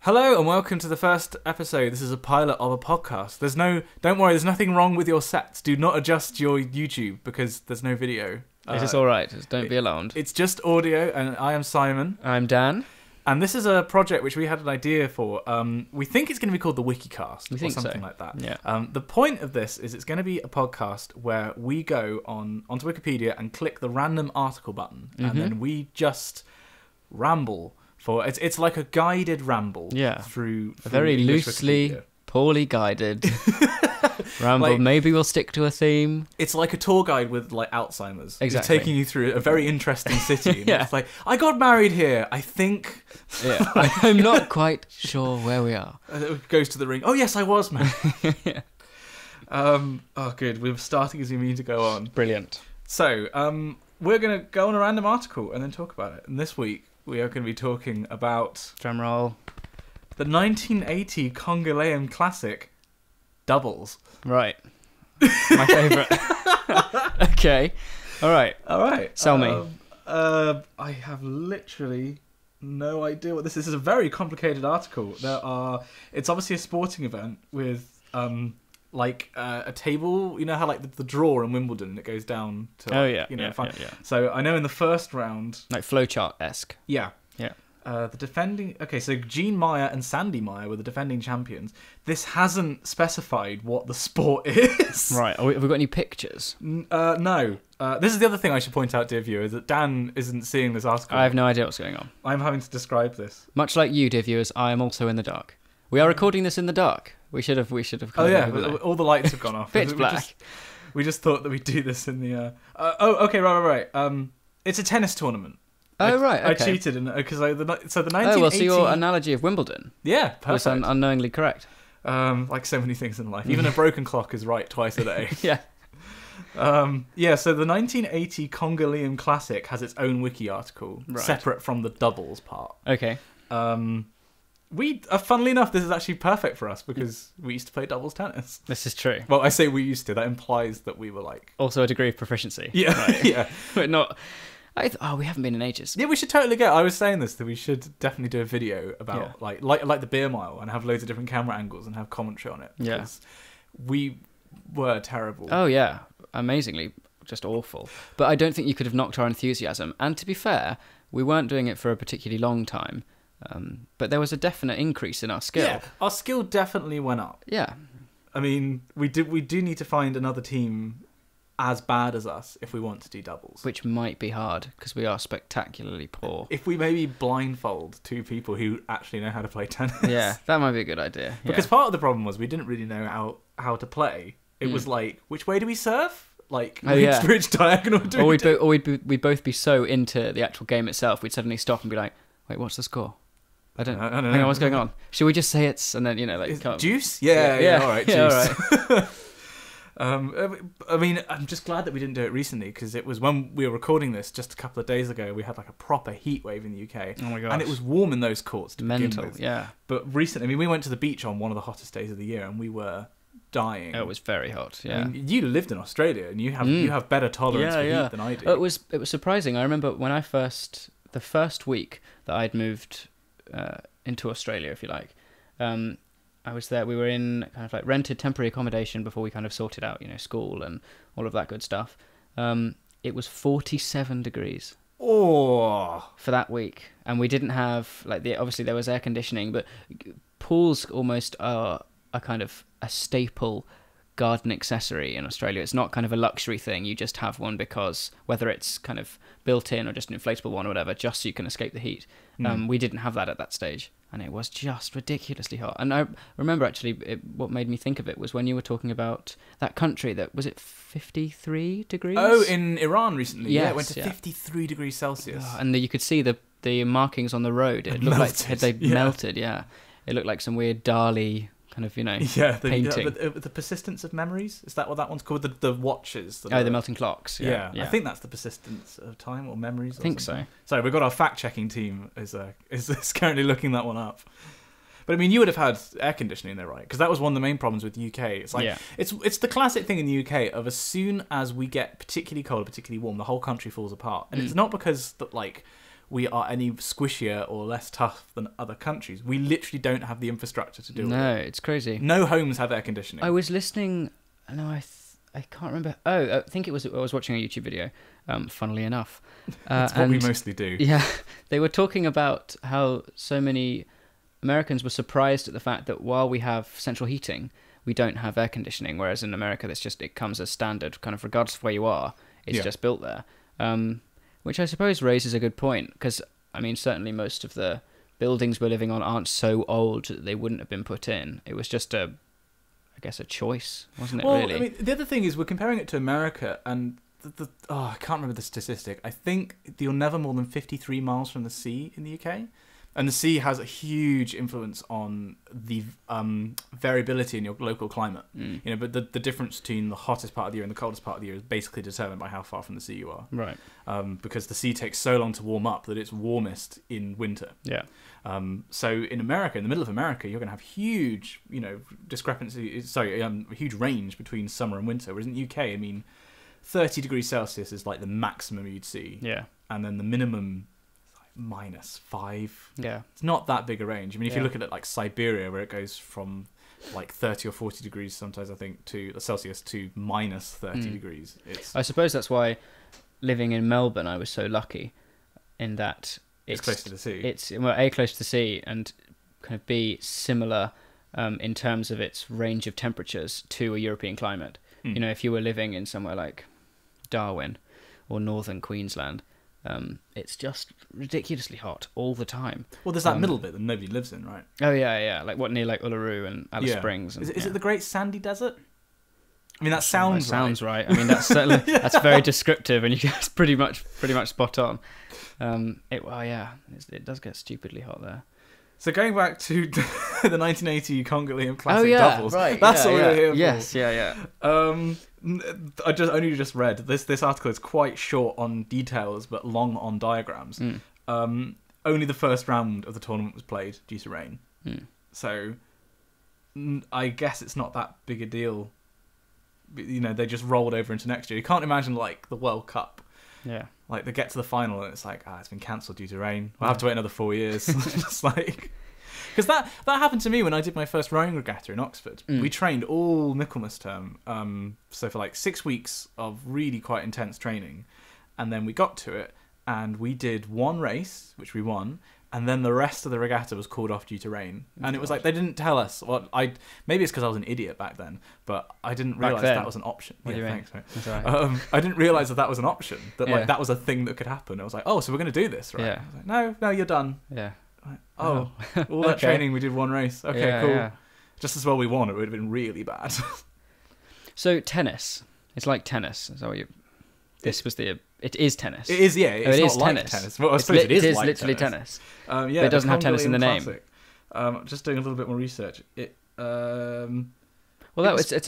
Hello and welcome to the first episode. This is a pilot of a podcast. Don't worry, there's nothing wrong with your sets. Do not adjust your YouTube because there's no video. It's all right. Don't be alarmed. It's just audio, and I am Simon. I'm Dan. And this is a project which we had an idea for. We think it's going to be called the WIKICAST or something like that. Yeah. The point of this is it's going to be a podcast where we go onto Wikipedia and click the random article button, and then we just ramble. It's like a guided ramble through a very English loosely, Wikipedia. poorly guided ramble. Like, maybe we'll stick to a theme. It's like a tour guide with like Alzheimer's. Exactly. It's taking you through a very interesting city. Yeah. It's like, I got married here, I think. Yeah. I'm not quite sure where we are. It goes to the ring. Oh yes, I was married. Yeah. Oh good, we're starting as we mean to go on. Brilliant. So, we're going to go on a random article and then talk about it. And this week, we are going to be talking about Drum roll. the 1980 Congoleum Classic doubles. Right. My favourite. Okay. All right. Sell me. I have literally no idea what this is. This is a very complicated article. It's obviously a sporting event with a table. You know how like the draw in Wimbledon that goes down to Yeah. So I know in the first round, Like flowchart-esque. yeah. Yeah. The defending... Okay, so Jean Meyer and Sandy Meyer were the defending champions. This hasn't specified what the sport is. Right. Have we got any pictures? No. This is the other thing I should point out, dear viewers, that Dan isn't seeing this article. I have no idea what's going on. I'm having to describe this. Much like you, dear viewers, I am also in the dark. We are recording this in the dark. We should have. Oh yeah, all the lights have gone off. Pitch black. We just thought that we'd do this in the... okay, right. It's a tennis tournament. Oh, right, okay. I cheated because the 1980... Oh, well, so your analogy of Wimbledon was was unknowingly correct. Like so many things in life. Even a broken clock is right twice a day. Yeah. So the 1980 Congoleum Classic has its own wiki article, separate from the doubles part. Okay. Funnily enough, this is actually perfect for us because we used to play doubles tennis. This is true. Well, I say we used to. That implies that we were like... Also a degree of proficiency. Yeah, right. Yeah. But not... we haven't been in ages. Yeah, we should totally go. I was saying this, that we should definitely do a video about like the beer mile and have loads of different camera angles and have commentary on it. Yeah. We were terrible. Oh, yeah. Amazingly just awful. But I don't think you could have knocked our enthusiasm. And to be fair, we weren't doing it for a particularly long time. But there was a definite increase in our skill. Yeah, our skill definitely went up. Yeah. I mean, we do need to find another team as bad as us if we want to do doubles. Which might be hard, because we are spectacularly poor. If we maybe blindfold two people who actually know how to play tennis. Yeah, that might be a good idea. Because part of the problem was we didn't really know how to play. It was like, which way do we serve? Like, which diagonal do we do? Or we'd both be so into the actual game itself, we'd suddenly stop and be like, wait, what's the score? I don't know. Hang on, what's going on? Should we just say it's... And then, Juice? Yeah, all right, juice. All right. I mean, I'm just glad that we didn't do it recently, because it was when we were recording this just a couple of days ago, we had like a proper heat wave in the UK. Oh my gosh. And it was warm in those courts to begin Mental, with. yeah. But recently, I mean, we went to the beach on one of the hottest days of the year and we were dying. It was very hot, yeah. I mean, you lived in Australia and you have better tolerance for heat than I do. It was surprising. I remember when the first week that I'd moved into Australia, if you like, I was there. We were in kind of like rented temporary accommodation before we kind of sorted out, school and all of that good stuff. It was 47 degrees. Oh, for that week, and we didn't have obviously there was air conditioning, but pools almost are a kind of a staple garden accessory in Australia. It's not kind of a luxury thing. You just have one because whether it's kind of built in or just an inflatable one or whatever, just so you can escape the heat. We didn't have that at that stage, and it was just ridiculously hot. And I remember actually what made me think of it was when you were talking about that country that was it 53 degrees? Oh, in Iran recently. Yes, it went to 53 degrees Celsius. And you could see the markings on the road. It looked like they melted. Yeah, it looked like some weird Dali kind of, painting. The persistence of memories, is that what that one's called? The watches. The melting clocks. Yeah. I think that's the persistence of time or memories. I think so. Sorry, we've got our fact-checking team is currently looking that one up. But I mean, you would have had air conditioning there, right? Because that was one of the main problems with the UK. It's like it's the classic thing in the UK of as soon as we get particularly cold or particularly warm, the whole country falls apart. And it's not because that we are any squishier or less tough than other countries. We literally don't have the infrastructure to do it. No, it's crazy. No homes have air conditioning. I was listening. No, I can't remember. Oh, I think I was watching a YouTube video. Funnily enough, That's what we mostly do. Yeah, they were talking about how so many Americans were surprised at the fact that while we have central heating, we don't have air conditioning. Whereas in America, it comes as standard, kind of regardless of where you are. It's just built there. Which I suppose raises a good point, because, I mean, certainly most of the buildings we're living on aren't so old that they wouldn't have been put in. It was just a choice, wasn't it, really? I mean, the other thing is we're comparing it to America, and I can't remember the statistic. I think you're never more than 53 miles from the sea in the UK. And the sea has a huge influence on the variability in your local climate. You know, but the difference between the hottest part of the year and the coldest part of the year is basically determined by how far from the sea you are. Right. Because the sea takes so long to warm up that it's warmest in winter. Yeah. So in America, in the middle of America, you're going to have huge, huge range between summer and winter. Whereas in the UK, I mean, 30 degrees Celsius is like the maximum you'd see. Yeah. And then the minimum -5. Yeah. It's not that big a range. I mean, if you look at it like Siberia, where it goes from like 30 or 40 degrees sometimes, I think, to Celsius to -30 degrees. I suppose that's why living in Melbourne, I was so lucky in that it's close to the sea. It's A, close to the sea, and kind of B, similar in terms of its range of temperatures to a European climate. You know, if you were living in somewhere like Darwin or northern Queensland, it's just ridiculously hot all the time. Well, there's that middle bit that nobody lives in, right? Oh yeah, like near like Uluru and Alice Springs. And, is it the Great Sandy Desert? I mean, that sounds right. I mean, that's certainly that's very descriptive, and you guys pretty much spot on. It does get stupidly hot there. So going back to the 1980 Congoleum Classic doubles, right, that's what we're here for. Yes, yeah. I just read this article is quite short on details but long on diagrams. Only the first round of the tournament was played due to rain. So I guess it's not that big a deal. You know, they just rolled over into next year. You can't imagine like the World Cup. Yeah. Like they get to the final and it's like, it's been cancelled due to rain. We'll have to wait another 4 years. Just like, because that happened to me when I did my first rowing regatta in Oxford. We trained all Michaelmas term, so for like 6 weeks of really quite intense training, and then we got to it and we did one race which we won, and then the rest of the regatta was called off due to rain. And it was like they didn't tell us. Well, maybe it's because I was an idiot back then, but I didn't realise that was an option. Thanks, mate. That's right. I didn't realise that was an option. That like that was a thing that could happen. I was like, so we're going to do this, right? Yeah. I was like, no, you're done. Yeah. Like, all that training, we did one race. Okay, cool. Yeah. Just as well we won. It would have been really bad. So tennis. It's like tennis. Is that what you? It is tennis. It is, yeah. It's not like tennis. Well, I suppose it is like literally tennis. But it doesn't have tennis in the name. Just doing a little bit more research. It's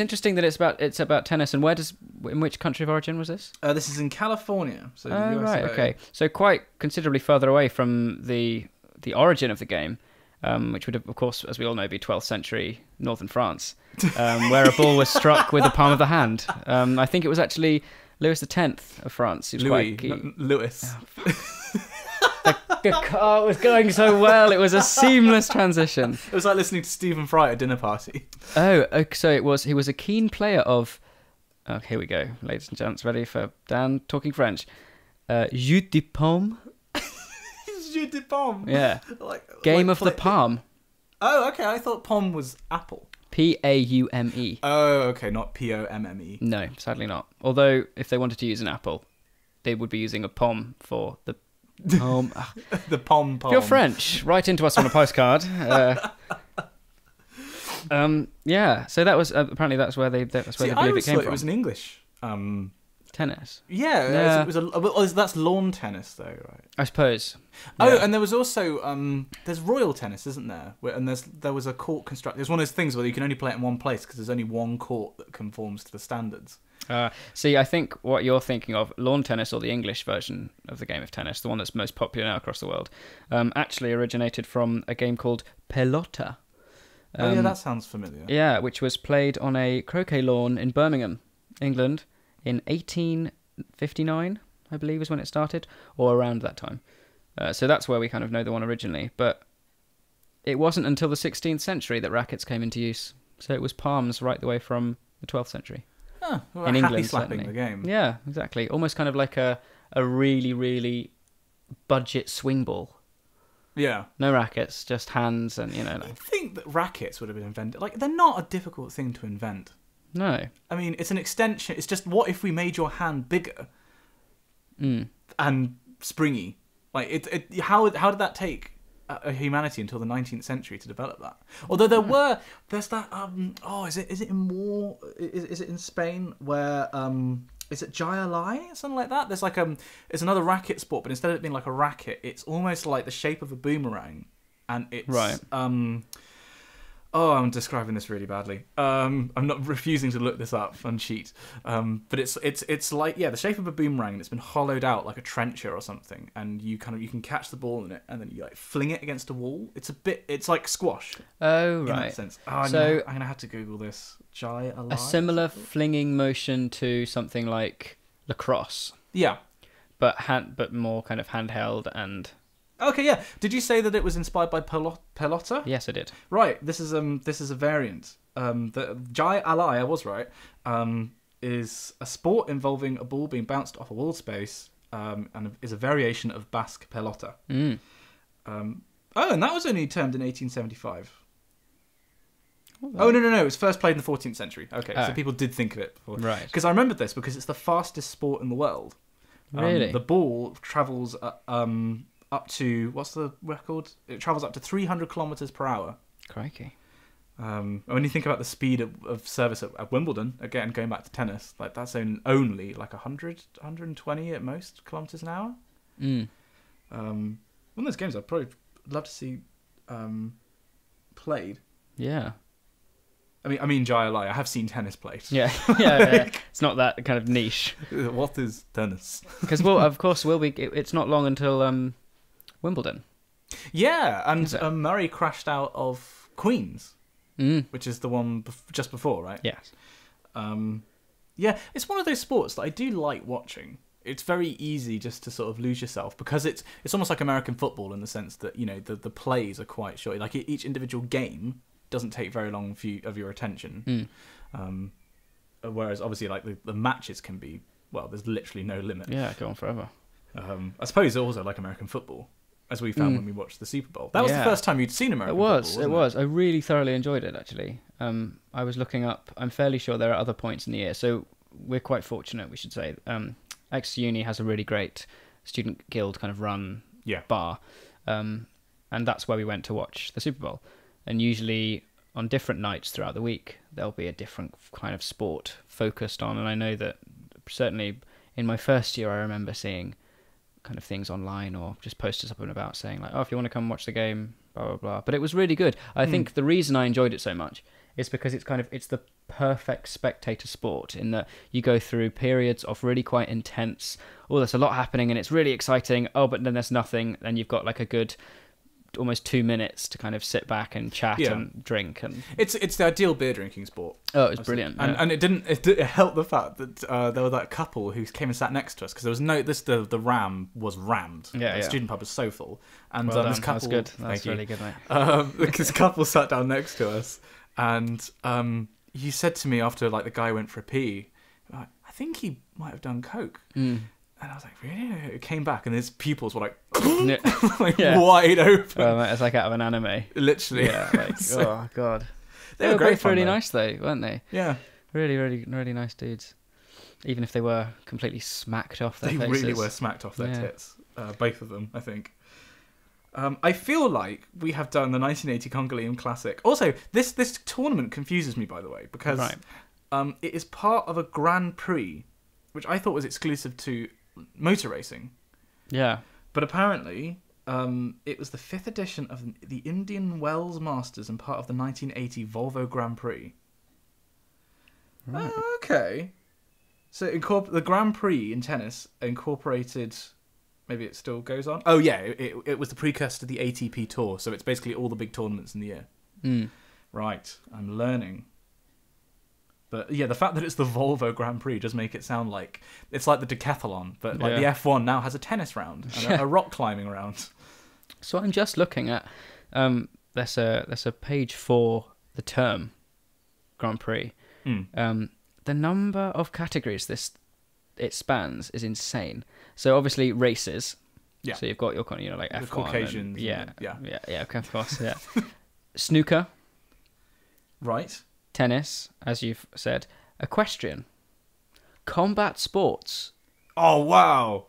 interesting that it's about tennis. And in which country of origin was this? This is in California. So the USA. Right, okay. So quite considerably further away from the origin of the game, which would, of course, as we all know, be 12th century northern France, where a ball was struck with the palm of the hand. I think it was actually Louis X of France. He was Louis. The car was going so well. It was a seamless transition. It was like listening to Stephen Fry at a dinner party. Oh, so he was a keen player of... Oh, here we go. Ladies and gents, ready for Dan talking French. Jeu de paume. Jeu de paume? Yeah. Game of the palm. Oh, okay. I thought pomme was apple. Paume. Oh, okay. Not Pomme. No, sadly not. Although, if they wanted to use an apple, they would be using a pomme for the palm. The pom. If you're French, write into us on a postcard. Yeah. So that was apparently that's where they believe it came from. It was an English tennis. Yeah. It was that's lawn tennis though, right? I suppose. Oh, yeah. And there was also there's royal tennis, isn't there? And there was a court constructed. It's one of those things where you can only play it in one place because there's only one court that conforms to the standards. See, I think what you're thinking of, lawn tennis, or the English version of the game of tennis, the one that's most popular now across the world, actually originated from a game called pelota. That sounds familiar. Yeah, which was played on a croquet lawn in Birmingham, England, in 1859, I believe, is when it started, or around that time. So that's where we kind of know the one originally. But it wasn't until the 16th century that rackets came into use. So it was palms right the way from the 12th century. Oh, well, in happy England, slapping certainly. the game. Yeah, exactly. Almost kind of like a really, really budget swing ball. Yeah. No rackets, just hands and, I think that rackets would have been invented. Like, they're not a difficult thing to invent. No. I mean, it's an extension. It's just, what if we made your hand bigger and springy? Like, how did that take humanity until the 19th century to develop that? Although there's that, is it in Spain where, is it Jaya Lai? Something like that? There's like, it's another racket sport, but instead of it being like a racket, it's almost like the shape of a boomerang. And it's, right. I'm describing this really badly. I'm not refusing to look this up and cheat. But it's like, the shape of a boomerang, and it's been hollowed out like a trencher or something, and you can catch the ball in it, and then you like fling it against a wall. It's like squash. Oh, in right. that sense. I'm gonna have to Google this. A similar flinging motion to something like lacrosse. Yeah. But more kind of handheld and. Okay, yeah. Did you say that it was inspired by pelota? Yes, I did. Right. This is a variant. The Jai Alai, I was right. Is a sport involving a ball being bounced off a wall space, and is a variation of Basque pelota. Mm. And that was only termed in 1875. Oh no! It was first played in the 14th century. Okay, so people did think of it before. Right. Because I remembered this because it's the fastest sport in the world. Really? The ball travels up to, what's the record? It travels up to 300 kilometers per hour. Crikey. When you think about the speed of service at Wimbledon, again, going back to tennis, like that's only like 100, 120 at most kilometers an hour. Mm. One of those games I'd probably love to see played. Yeah. I mean, Jaya Lai. I have seen tennis played. Yeah. Yeah. It's not that kind of niche. What is tennis? Because, of course, it's not long until Wimbledon. Yeah, and Murray crashed out of Queen's, which is the one just before, right? Yes. Yeah, it's one of those sports that I do like watching. It's very easy just to sort of lose yourself because it's almost like American football in the sense that the plays are quite short. Like each individual game doesn't take very long of your attention. Whereas obviously like the matches can be, there's literally no limit. Yeah, go on forever. I suppose it's also like American football, as we found when we watched the Super Bowl. That was the first time you'd seen American football, wasn't it? It was. I really thoroughly enjoyed it, actually. I was looking up, I'm fairly sure there are other points in the year, so we're quite fortunate, we should say. Exeter Uni has a really great student guild kind of run bar, and that's where we went to watch the Super Bowl. And usually on different nights throughout the week, there'll be a different kind of sport focused on. And I know that certainly in my first year, I remember seeing kind of things online or just posters up and about saying like, if you want to come watch the game, blah, blah, blah. But it was really good. I think the reason I enjoyed it so much is because it's the perfect spectator sport in that you go through periods of really quite intense, there's a lot happening and it's really exciting. But then there's nothing. Then you've got like a good almost 2 minutes to kind of sit back and chat and drink, and it's the ideal beer drinking sport. It was brilliant. And it helped the fact that there was that couple who came and sat next to us because there was the ram was rammed. The student pub was so full, and this couple, that's good. That's really good, mate. This couple sat down next to us, and he said to me after like the guy went for a pee, I think he might have done coke. And I was like, really? It came back, and his pupils were like, wide open. Oh, mate, it's like out of an anime. Literally. Yeah, like, oh, God. They were both really nice, though, weren't they? Yeah. Really, really, really nice dudes. Even if they were completely smacked off their faces. They really were smacked off their tits. Both of them, I think. I feel like we have done the 1980 Congoleum Classic. Also, this tournament confuses me, by the way, because it is part of a Grand Prix, which I thought was exclusive to motor racing. Yeah. But apparently, it was the 5th edition of the Indian Wells Masters and part of the 1980 Volvo Grand Prix. Right. Okay. So the Grand Prix in tennis incorporated... Maybe it still goes on? Oh, yeah. It was the precursor to the ATP Tour, so it's basically all the big tournaments in the year. Right. I'm learning. But yeah, the fact that it's the Volvo Grand Prix does make it sound like it's like the decathlon, but like Yeah. the F1 now has a tennis round and a rock climbing round. So I'm just looking at there's a page for the term Grand Prix. The number of categories it spans is insane. So obviously races. Yeah. So you've got your kind of like The F1. Caucasians. Yeah. Yeah. Okay, of course. Yeah. Snooker, Right. tennis, as you've said, equestrian, combat sports, Oh, wow.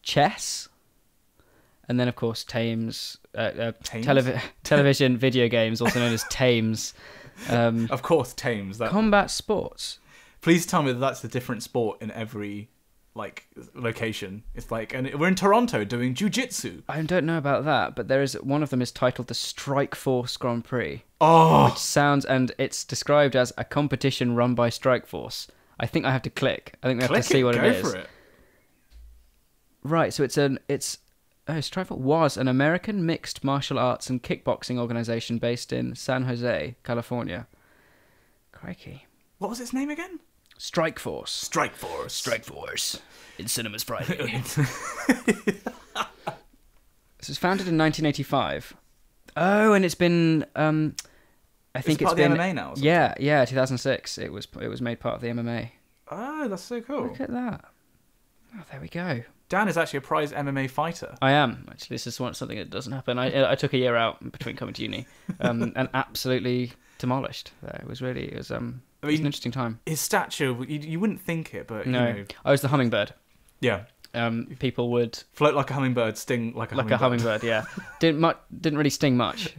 chess, and then of course Thames, Thames? television, video games, also known as Thames. Of course, Thames. Combat sports. Please tell me that that's a different sport in every like location. It's like, and we're in Toronto doing jiu-jitsu. I don't know about that, but there is one of them is titled the Strike Force Grand Prix, Oh, which sounds, and it's described as a competition run by Strike Force. I think I have to click. I think we have to see what go it is. for it. Right, so Strike Force was an American mixed martial arts and kickboxing organization based in San Jose, California. Crikey. What was its name again? Strike Force. Strike Force. Strike Force. In cinemas Friday. This was founded in 1985. Oh, and it's been I think part it's of been the MMA now or something? Yeah, 2006. It was made part of the MMA. Oh, that's so cool. Look at that. Oh, there we go. Dan is actually a prize MMA fighter. I am actually. This is something that doesn't happen. I took a year out between coming to uni, and absolutely demolished. It was an interesting time. His stature, you wouldn't think it, but No, you know, I was the hummingbird. yeah, People would float like a hummingbird, sting like a hummingbird. Yeah. Didn't really sting much.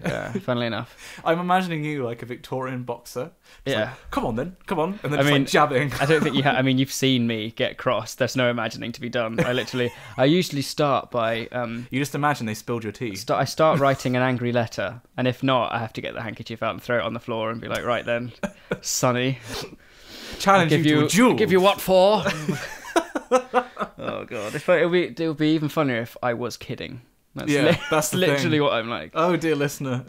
Funnily enough. I'm imagining you like a Victorian boxer. It's Yeah. like, come on, and then I just mean, like jabbing. I don't think you have. I mean, you've seen me get crossed. There's no imagining to be done. I usually start by You just imagine they spilled your tea. I start writing an angry letter, and if not, I have to get the handkerchief out and throw it on the floor and be like, right then, Sonny, Challenge you to a duel. give you what for? Oh god, it would be even funnier if I was kidding. That's the literally thing. what I'm like. Oh dear listener.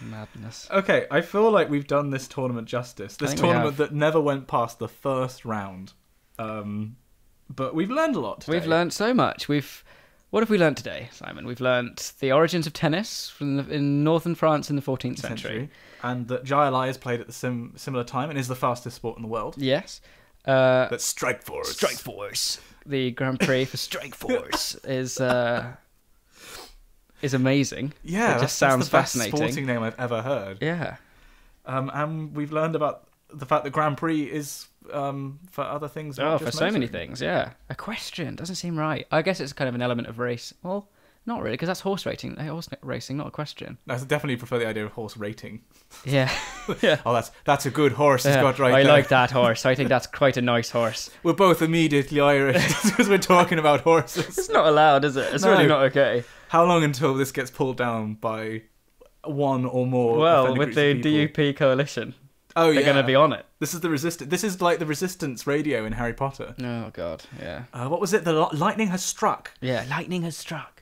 Madness. Okay, I feel like we've done this tournament justice. This think we tournament have. that never went past the first round. But we've learned a lot today. We've learned so much. What have we learned today, Simon? We've learnt the origins of tennis in northern France in the 14th century. And that JLI is played at the similar time and is the fastest sport in the world. Yes. That's Strike Force. Strike Force. The Grand Prix for Strike Force is amazing. Yeah, it just that's sounds the best fascinating. sporting name I've ever heard. Yeah. And we've learned about the fact that Grand Prix is for other things. Oh, not for just so many motoring. things, yeah. Equestrian doesn't seem right. I guess it's kind of an element of race. Well, not really, because that's horse racing, not equestrian. I definitely prefer the idea of horse rating. Yeah. Yeah. Oh, that's a good horse he's got right I there. like that horse. I think that's quite a nice horse. We're both immediately Irish because we're talking about horses. It's not allowed, is it? It's No. really not okay. How long until this gets pulled down by one or more? Well, offending with the groups of people? DUP coalition, Oh, they're yeah. going to be on it. This is the resistance. This is like the resistance radio in Harry Potter. Oh, God, yeah. What was it? The lightning has struck. Yeah, lightning has struck.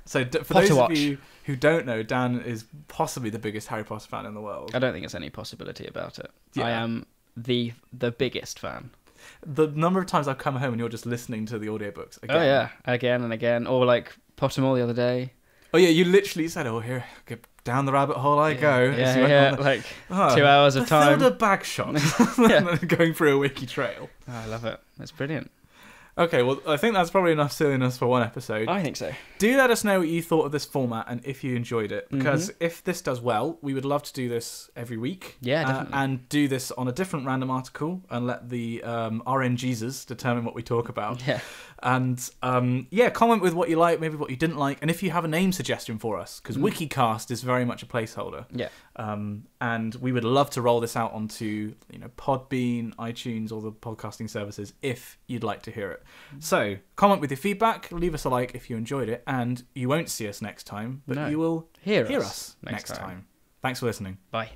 So for Potter those watch. of you who don't know, Dan is possibly the biggest Harry Potter fan in the world. I don't think there's any possibility about it. Yeah. I am the biggest fan. The number of times I've come home and you're just listening to the audiobooks again. Oh, yeah, again and again. Or like Pottermore the other day. Oh yeah, you literally said, "Oh, here, get down the rabbit hole I go." As you went Yeah, on the- like Oh, 2 hours of time. Mathilda Bagshot going through a wiki trail. Oh, I love it. It's brilliant. Okay, well, I think that's probably enough silliness for one episode. I think so. Do let us know what you thought of this format and if you enjoyed it. Mm-hmm. Because if this does well, we would love to do this every week. Yeah, definitely. And do this on a different random article and let the RNGesus determine what we talk about. Yeah. And comment with what you like, maybe what you didn't like, and if you have a name suggestion for us, because WIKICAST is very much a placeholder. Yeah. And we would love to roll this out onto Podbean, iTunes, or the podcasting services if you'd like to hear it. So comment with your feedback, leave us a like if you enjoyed it, and you won't see us next time, but No. you will Hear hear us us next time. Thanks for listening. Bye.